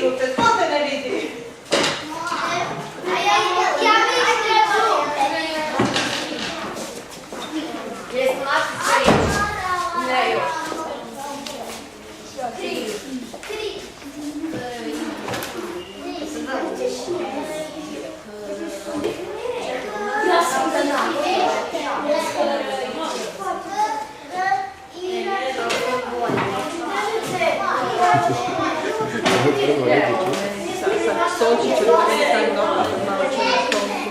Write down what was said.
Krute, to te ne vidi. Ne još. Ja sam da nam. Solčiću da ne stavim malo će na stolu.